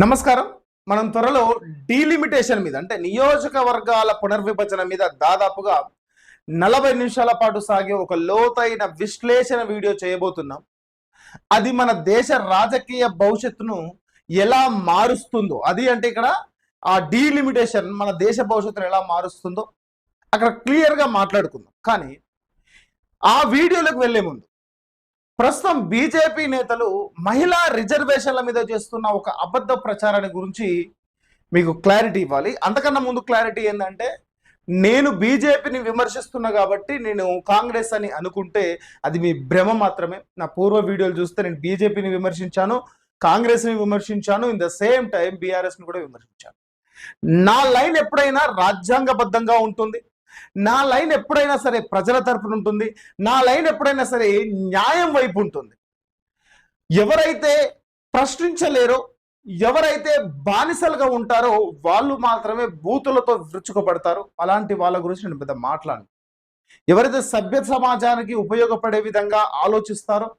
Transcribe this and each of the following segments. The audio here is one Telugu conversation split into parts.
నమస్కారం. మనం త్వరలో డీలిమిటేషన్ మీద అంటే నియోజకవర్గాల పునర్విభజన మీద దాదాపుగా 40 నిమిషాల పాటు సాగే ఒక లోతైన విశ్లేషణ వీడియో చేయబోతున్నాం. అది మన దేశ రాజకీయ భవిష్యత్తును ఎలా మారుస్తుందో, అది అంటే ఇక్కడ ఆ డీలిమిటేషన్ మన దేశ భవిష్యత్తును ఎలా మారుస్తుందో అక్కడ క్లియర్గా మాట్లాడుకుందాం. కానీ ఆ వీడియోలోకి వెళ్లే ముందు ప్రస్తుతం బీజేపీ నేతలు మహిళా రిజర్వేషన్ల మీద చేస్తున్న ఒక అబద్ధ ప్రచారాన్ని గురించి మీకు క్లారిటీ ఇవ్వాలి. అంతకన్నా ముందు క్లారిటీ ఏంటంటే, నేను బీజేపీని విమర్శిస్తున్నా కాబట్టి నేను కాంగ్రెస్ అని అనుకుంటే అది మీ భ్రమ మాత్రమే. నా పూర్వ వీడియోలు చూస్తే నేను బీజేపీని విమర్శించాను, కాంగ్రెస్ని విమర్శించాను, ఇన్ ద సేమ్ టైం బీఆర్ఎస్ని కూడా విమర్శించాను. నా లైన్ ఎప్పుడైనా రాజ్యాంగబద్ధంగా ఉంటుంది, నా లైన్ ఎప్పుడైనా సరే ప్రజల తరపున ఉంటుంది, నా లైన్ ఎప్పుడైనా సరే న్యాయం వైపు ఉంటుంది. ఎవరైతే ప్రశ్నించలేరో, ఎవరైతే బానిసలుగా ఉంటారో వాళ్ళు మాత్రమే బూతులతో విరుచుకుపడతారు. అలాంటి వాళ్ళ గురించి నేను పెద్ద మాట్లాడను. ఎవరైతే సభ్య సమాజానికి ఉపయోగపడే విధంగా ఆలోచిస్తారో,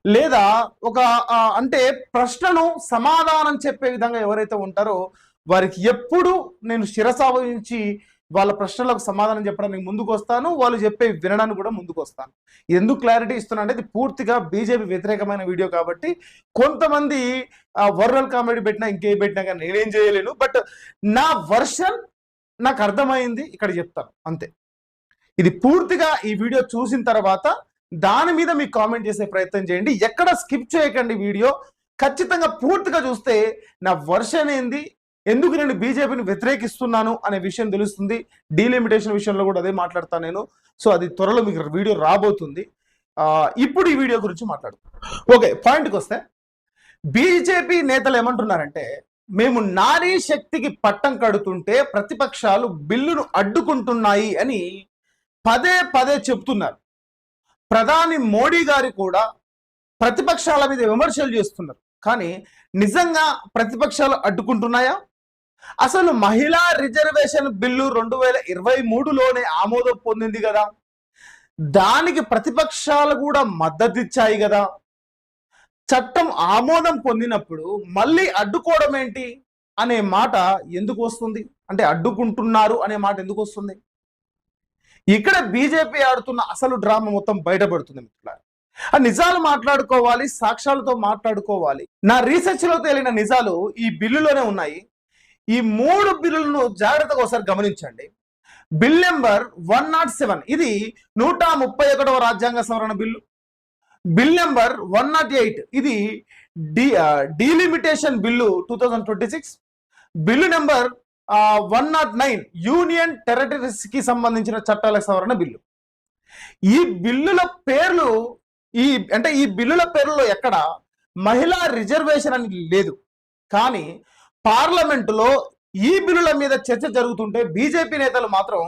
లేదా ఒక అంటే ప్రశ్నను సమాధానం చెప్పే విధంగా ఎవరైతే ఉంటారో వారికి ఎప్పుడు నేను శిరసావహించి వాళ్ళ ప్రశ్నలకు సమాధానం చెప్పడానికి ముందుకు వస్తాను, వాళ్ళు చెప్పే వినడానికి కూడా ముందుకు వస్తాను. ఎందుకు క్లారిటీ ఇస్తున్నా అంటే, ఇది పూర్తిగా బీజేపీ వ్యతిరేకమైన వీడియో కాబట్టి కొంతమంది వర్రల్ కామెడీ పెట్టినా ఇంకేం పెట్టినా కానీ నేనేం చేయలేను. బట్ నా వర్షన్ నాకు అర్థమైంది, ఇక్కడ చెప్తాను అంతే. ఇది పూర్తిగా ఈ వీడియో చూసిన తర్వాత దాని మీద మీకు కామెంట్ చేసే ప్రయత్నం చేయండి. ఎక్కడ స్కిప్ చేయకండి వీడియో. ఖచ్చితంగా పూర్తిగా చూస్తే నా వర్షన్ ఏంది, ఎందుకు నేను బీజేపీని వ్యతిరేకిస్తున్నాను అనే విషయం తెలుస్తుంది. డీలిమిటేషన్ విషయంలో కూడా అదే మాట్లాడతాను నేను. సో అది త్వరలో మీకు వీడియో రాబోతుంది. ఇప్పుడు ఈ వీడియో గురించి మాట్లాడుతాం. ఓకే, పాయింట్కి వస్తే బీజేపీ నేతలు ఏమంటున్నారంటే, మేము నారీ శక్తికి పట్టం కడుతుంటే ప్రతిపక్షాలు బిల్లును అడ్డుకుంటున్నాయి అని పదే పదే చెప్తున్నారు. ప్రధాని మోడీ గారు కూడా ప్రతిపక్షాల మీద విమర్శలు చేస్తున్నారు. కానీ నిజంగా ప్రతిపక్షాలు అడ్డుకుంటున్నాయా? అసలు మహిళా రిజర్వేషన్ బిల్లు 2023లోనే ఆమోదం పొందింది కదా, దానికి ప్రతిపక్షాలు కూడా మద్దతు ఇచ్చాయి కదా. చట్టం ఆమోదం పొందినప్పుడు మళ్ళీ అడ్డుకోవడం ఏంటి అనే మాట ఎందుకు వస్తుంది? అంటే అడ్డుకుంటున్నారు అనే మాట ఎందుకు వస్తుంది? ఇక్కడ బీజేపీ ఆడుతున్న అసలు డ్రామా మొత్తం బయటపడుతుంది మిత్రులారా. ఆ నిజాలు మాట్లాడుకోవాలి, సాక్ష్యాలతో మాట్లాడుకోవాలి. నా రీసెర్చ్ లో తేలిన నిజాలు ఈ బిల్లులోనే ఉన్నాయి. ఈ 3 బిల్లులను జాగ్రత్తగా ఒకసారి గమనించండి. బిల్ నెంబర్ 107 ఇది 131వ రాజ్యాంగ సవరణ బిల్లు. బిల్ నెంబర్ 108 ఇది delimitation bill 2026. Bill number 109 union territories కి సంబంధించిన చట్టాల సవరణ బిల్లు. ఈ బిల్లుల పేర్లు ఈ బిల్లుల పేర్లలో ఎక్కడ మహిళా రిజర్వేషన్ అని లేదు. కానీ పార్లమెంటులో ఈ బిల్లుల మీద చర్చ జరుగుతుంటే బీజేపీ నేతలు మాత్రం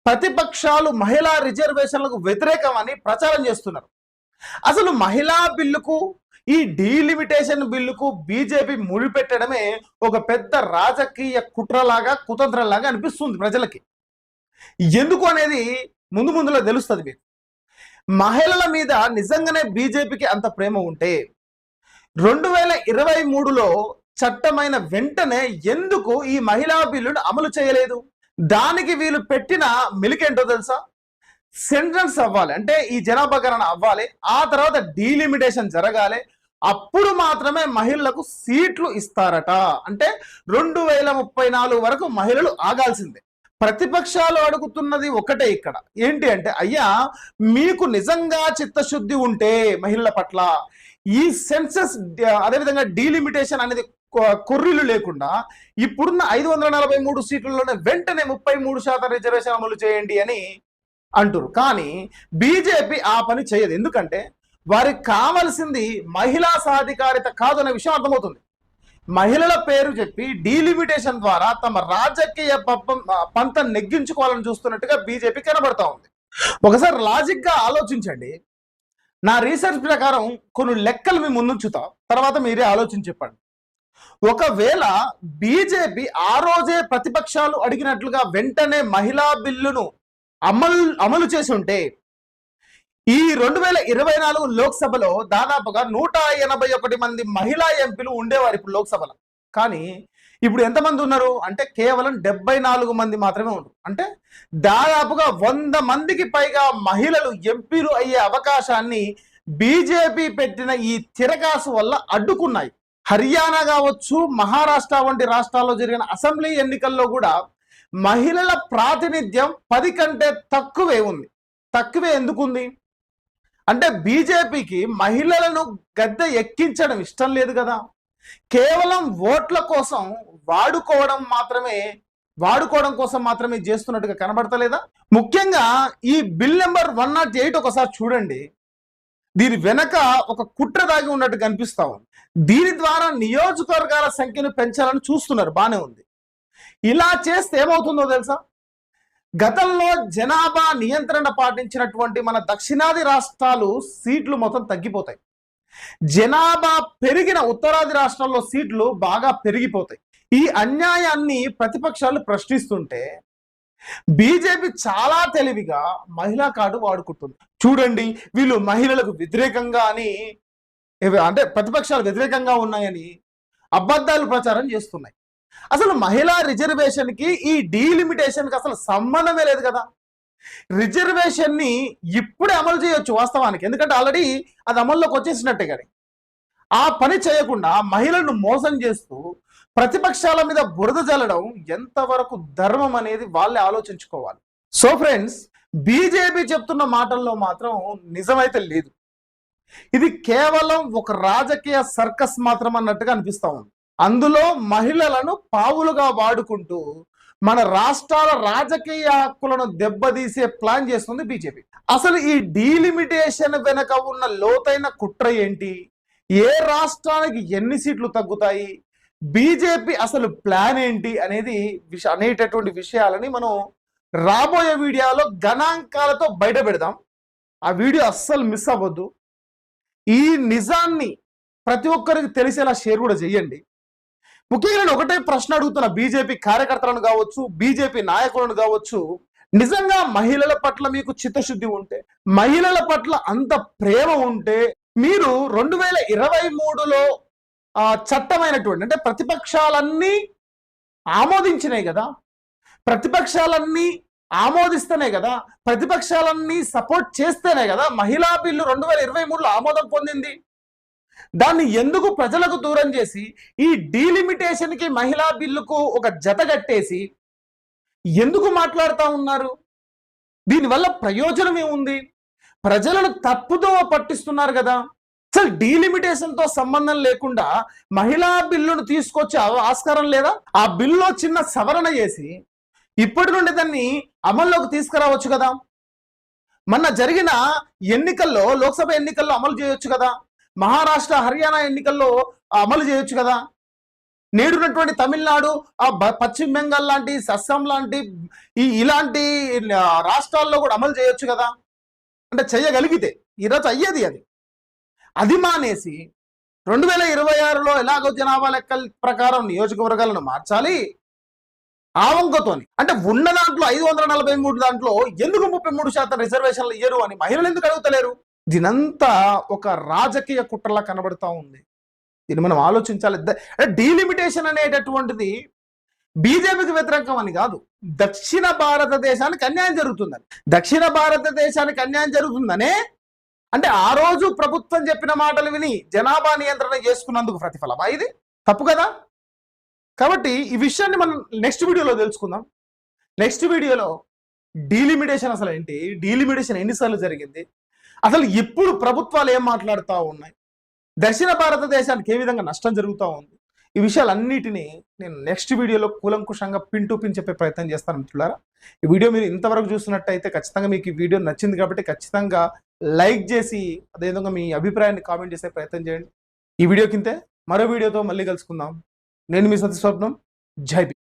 ప్రతిపక్షాలు మహిళా రిజర్వేషన్లకు వ్యతిరేకమని ప్రచారం చేస్తున్నారు. అసలు మహిళా బిల్లుకు ఈ డీలిమిటేషన్ బిల్లుకు బీజేపీ ముడిపెట్టడమే ఒక పెద్ద రాజకీయ కుట్రలాగా, కుతంత్రంలాగా అనిపిస్తుంది ప్రజలకి. ఎందుకు అనేది ముందులో తెలుస్తుంది మీకు. మహిళల మీద నిజంగానే బీజేపీకి అంత ప్రేమ ఉంటే 2023లో చట్టమైన వెంటనే ఎందుకు ఈ మహిళా బిల్లును అమలు చేయలేదు? దానికి వీళ్ళు పెట్టిన మిలికేంటో తెలుసా? సెంట్రల్స్ అవ్వాలి, అంటే ఈ జనాభా గణన అవ్వాలి, ఆ తర్వాత డీలిమిటేషన్ జరగాలి, అప్పుడు మాత్రమే మహిళలకు సీట్లు ఇస్తారట. అంటే 2034 వరకు మహిళలు ఆగాల్సిందే. ప్రతిపక్షాలు అడుగుతున్నది ఒకటే ఇక్కడ ఏంటి అంటే, అయ్యా మీకు నిజంగా చిత్తశుద్ధి ఉంటే మహిళల పట్ల ఈ సెన్సస్ అదేవిధంగా డీలిమిటేషన్ అనేది కొర్రీలు లేకుండా ఇప్పుడున్న 543 సీట్లలోనే వెంటనే 33% రిజర్వేషన్ అమలు చేయండి అని అంటారు. కానీ బీజేపీ ఆ పని చేయదు. ఎందుకంటే వారికి కావాల్సింది మహిళా సాధికారిత కాదు అనే విషయం అర్థమవుతుంది. మహిళల పేరు చెప్పి డీలిమిటేషన్ ద్వారా తమ రాజకీయ పంత నెగ్గించుకోవాలని చూస్తున్నట్టుగా బీజేపీ కనబడతా ఉంది. ఒకసారి లాజిక్ గా ఆలోచించండి. నా రీసెర్చ్ ప్రకారం కొన్ని లెక్కలు మీ ముందుంచుతా, తర్వాత మీరే ఆలోచించి చెప్పండి. ఒకవేళ బీజేపీ ఆ రోజే ప్రతిపక్షాలు అడిగినట్లుగా వెంటనే మహిళా బిల్లును అమలు చేసి ఉంటే ఈ 2024 లోక్సభలో దాదాపుగా 181 మంది మహిళా ఎంపీలు ఉండేవారు ఇప్పుడు లోక్సభలో. కానీ ఇప్పుడు ఎంతమంది ఉన్నారు అంటే కేవలం 74 మంది మాత్రమే ఉన్నారు. అంటే దాదాపుగా 100 మందికి పైగా మహిళలు ఎంపీలు అయ్యే అవకాశాన్ని బీజేపీ పెట్టిన ఈ తిరగాసు వల్ల అడ్డుకున్నాయి. హర్యానా కావచ్చు, మహారాష్ట్ర వంటి రాష్ట్రాల్లో జరిగిన అసెంబ్లీ ఎన్నికల్లో కూడా మహిళల ప్రాతినిధ్యం 10 కంటే తక్కువే ఉంది. తక్కువే ఎందుకుంది అంటే బీజేపీకి మహిళలను గద్దె ఎక్కించడం ఇష్టం లేదు కదా, కేవలం ఓట్ల కోసం వాడుకోవడం కోసం మాత్రమే చేస్తున్నట్టుగా కనబడతలేదా? ముఖ్యంగా ఈ బిల్ నెంబర్ 108 ఒకసారి చూడండి. దీని వెనక ఒక కుట్ర దాగి ఉన్నట్టు కనిపిస్తా ఉంది. దీని ద్వారా నియోజకవర్గాల సంఖ్యను పెంచాలని చూస్తున్నారు, బానే ఉంది. ఇలా చేస్తే ఏమవుతుందో తెలుసా? గతంలో జనాభా నియంత్రణ పాటించినటువంటి మన దక్షిణాది రాష్ట్రాలు సీట్లు మొత్తం తగ్గిపోతాయి. జనాభా పెరిగిన ఉత్తరాది రాష్ట్రాల్లో సీట్లు బాగా పెరిగిపోతాయి. ఈ అన్యాయాన్ని ప్రతిపక్షాలు ప్రశ్నిస్తుంటే బీజేపీ చాలా తెలివిగా మహిళా కార్డు వాడుకుంటుంది. చూడండి, వీళ్ళు మహిళలకు వ్యతిరేకంగా అని, అంటే ప్రతిపక్షాలు వ్యతిరేకంగా ఉన్నాయని అబద్ధాలు ప్రచారం చేస్తున్నాయి. అసలు మహిళా రిజర్వేషన్కి ఈ డీలిమిటేషన్కి అసలు సంబంధమే లేదు కదా. రిజర్వేషన్ని ఇప్పుడే అమలు చేయొచ్చు వాస్తవానికి, ఎందుకంటే ఆల్రెడీ అది అమల్లోకి వచ్చేసినట్టే. కానీ ఆ పని చేయకుండా మహిళలను మోసం చేస్తూ ప్రతిపక్షాల మీద బురద జల్లడం ఎంతవరకు ధర్మం అనేది వాళ్ళే ఆలోచించుకోవాలి. సో ఫ్రెండ్స్, బీజేపీ చెప్తున్న మాటల్లో మాత్రం నిజమైతే లేదు. ఇది కేవలం ఒక రాజకీయ సర్కస్ మాత్రం అన్నట్టుగా అనిపిస్తా ఉంది. అందులో మహిళలను పావులుగా వాడుకుంటూ మన రాష్ట్రాల రాజకీయ హక్కులను దెబ్బతీసే ప్లాన్ చేస్తుంది బీజేపీ. అసలు ఈ డీలిమిటేషన్ వెనక ఉన్న లోతైన కుట్ర ఏంటి, ఏ రాష్ట్రానికి ఎన్ని సీట్లు తగ్గుతాయి, బీజేపీ అసలు ప్లాన్ ఏంటి అనేటటువంటి విషయాలని మనం రాబోయే వీడియోలో గణాంకాలతో బయట పెడదాం. ఆ వీడియో అస్సలు మిస్ అవ్వద్దు. ఈ నిజాన్ని ప్రతి ఒక్కరికి తెలిసేలా షేర్ కూడా చేయండి. ముఖ్యంగా నేను ఒకటే ప్రశ్న అడుగుతున్నా బీజేపీ కార్యకర్తలను కావచ్చు, బీజేపీ నాయకులను కావచ్చు. నిజంగా మహిళల పట్ల మీకు చిత్తశుద్ధి ఉంటే, మహిళల పట్ల అంత ప్రేమ ఉంటే, మీరు 2023లో చట్టమైనటువంటి, అంటే ప్రతిపక్షాలన్నీ ఆమోదించినాయి కదా, ప్రతిపక్షాలన్నీ ఆమోదిస్తేనే కదా, ప్రతిపక్షాలన్నీ సపోర్ట్ చేస్తేనే కదా మహిళా బిల్లు 2023లో ఆమోదం పొందింది. దాన్ని ఎందుకు ప్రజలకు దూరం చేసి ఈ డీలిమిటేషన్కి మహిళా బిల్లుకు ఒక జత కట్టేసి ఎందుకు మాట్లాడుతూ ఉన్నారు? దీనివల్ల ప్రయోజనం ఏముంది? ప్రజలను తప్పుదో పట్టిస్తున్నారు కదా. అసలు డీలిమిటేషన్తో సంబంధం లేకుండా మహిళా బిల్లును తీసుకొచ్చే ఆస్కారం లేదా? ఆ బిల్లులో చిన్న సవరణ చేసి ఇప్పటి నుండి దాన్ని అమల్లోకి తీసుకురావచ్చు కదా. మొన్న జరిగిన ఎన్నికల్లో, లోక్సభ ఎన్నికల్లో అమలు చేయొచ్చు కదా. మహారాష్ట్ర, హర్యానా ఎన్నికల్లో అమలు చేయొచ్చు కదా. నేడున్నటువంటి తమిళనాడు, పశ్చిమ బెంగాల్ లాంటి, అస్సాం లాంటి ఇలాంటి రాష్ట్రాల్లో కూడా అమలు చేయొచ్చు కదా. అంటే చేయగలిగితే ఈరోజు అయ్యేది అది మానేసి 2026లో ఎలాగో జనాభా లెక్కల ప్రకారం నియోజకవర్గాలను మార్చాలి ఆ వంకతోని. అంటే ఉన్న దాంట్లో 543 దాంట్లో ఎందుకు 33% రిజర్వేషన్లు ఇయ్యరు అని మహిళలు ఎందుకు అడుగుతలేరు? దీనంతా ఒక రాజకీయ కుట్రలా కనబడుతూ ఉంది. దీన్ని మనం ఆలోచించాలి. డీలిమిటేషన్ అనేటటువంటిది బీజేపీకి వ్యతిరేకం అని కాదు, దక్షిణ భారతదేశానికి అన్యాయం జరుగుతుందని. దక్షిణ భారతదేశానికి అన్యాయం జరుగుతుందనే అంటే ఆ రోజు ప్రభుత్వం చెప్పిన మాటలు విని జనాభా నియంత్రణ చేసుకున్నందుకు ప్రతిఫలమా ఇది? తప్పు కదా. కాబట్టి ఈ విషయాన్ని మనం నెక్స్ట్ వీడియోలో తెలుసుకుందాం. నెక్స్ట్ వీడియోలో డీలిమిటేషన్ అసలు ఏంటి, డీలిమిటేషన్ ఎన్నిసార్లు జరిగింది, అసలు ఇప్పుడు ప్రభుత్వాలు ఏం మాట్లాడుతూ ఉన్నాయి, దక్షిణ భారతదేశానికి ఏ విధంగా నష్టం జరుగుతూ ఉంది, ఈ విషయాలన్నిటినీ నేను నెక్స్ట్ వీడియోలో కూలంకుషంగా పిన్ టు పిన్ చెప్పే ప్రయత్నం చేస్తాను మిత్రులారా. ఈ వీడియో మీరు ఇంతవరకు చూస్తున్నట్టయితే ఖచ్చితంగా మీకు ఈ వీడియో నచ్చింది కాబట్టి ఖచ్చితంగా లైక్ చేసి అదేవిధంగా మీ అభిప్రాయాన్ని కామెంట్ చేసే ప్రయత్నం చేయండి. ఈ వీడియో కింద మరో వీడియోతో మళ్ళీ కలుసుకుందాం. నేను మీ సతీష్ స్వప్నం. జై భీమ్.